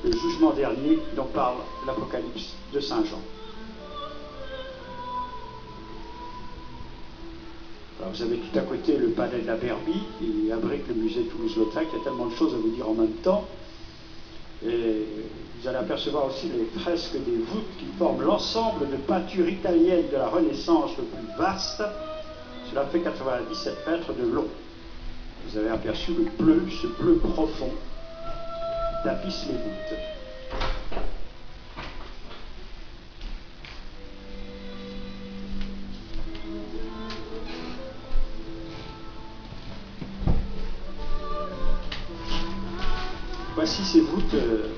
le jugement dernier dont parle l'Apocalypse de Saint Jean. Alors vous avez tout à côté le palais de la Berbie qui abrite le musée Toulouse-Lautrec. Il y a tellement de choses à vous dire en même temps. Et vous allez apercevoir aussi les fresques des voûtes qui forment l'ensemble de peintures italiennes de la Renaissance le plus vaste. Cela fait 97 mètres de long. Vous avez aperçu le bleu, ce bleu profond, tapisse les voûtes. Voici ces voûtes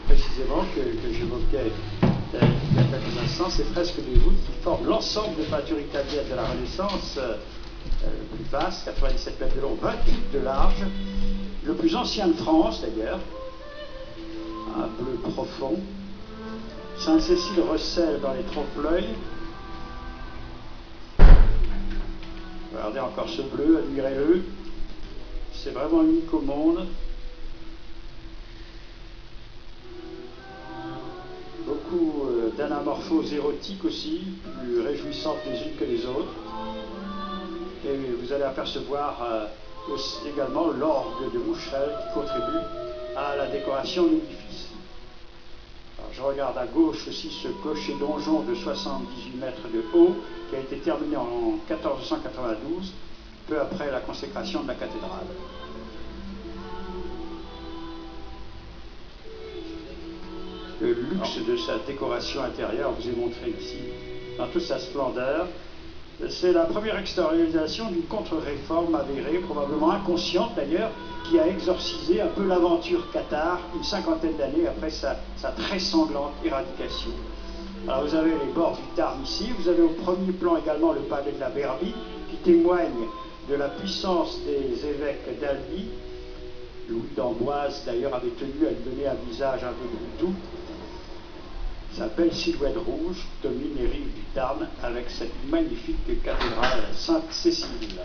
précisément que j'évoquais il y a quelques instants, ces fresques des voûtes qui forment l'ensemble des peintures italiennes de la Renaissance, le plus vaste, 97 mètres de long, 28 de large, le plus ancien de France d'ailleurs, un bleu profond. Sainte-Cécile recèle dans les trompe-l'œil. Regardez encore ce bleu, admirez-le, c'est vraiment unique au monde. Beaucoup d'anamorphoses érotiques aussi, plus réjouissantes les unes que les autres. Et vous allez apercevoir également l'orgue de Moucherel qui contribue à la décoration de l'édifice. Je regarde à gauche aussi ce clocher-donjon de 78 mètres de haut qui a été terminé en 1492, peu après la consécration de la cathédrale. Le luxe de sa décoration intérieure vous est montré ici, dans toute sa splendeur. C'est la première extériorisation d'une contre-réforme avérée, probablement inconsciente d'ailleurs, qui a exorcisé un peu l'aventure cathare une cinquantaine d'années après sa très sanglante éradication. Alors vous avez les bords du Tarn ici, vous avez au premier plan également le palais de la Berbie, qui témoigne de la puissance des évêques d'Albi. Louis d'Amboise d'ailleurs avait tenu à lui donner un visage un peu plus doux. Sa belle silhouette rouge domine les rives du Tarn avec cette magnifique cathédrale Sainte-Cécile.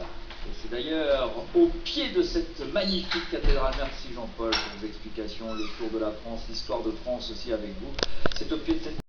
C'est d'ailleurs au pied de cette magnifique cathédrale, merci Jean-Paul pour vos explications, le tour de la France, l'histoire de France aussi avec vous. C'est au pied de cette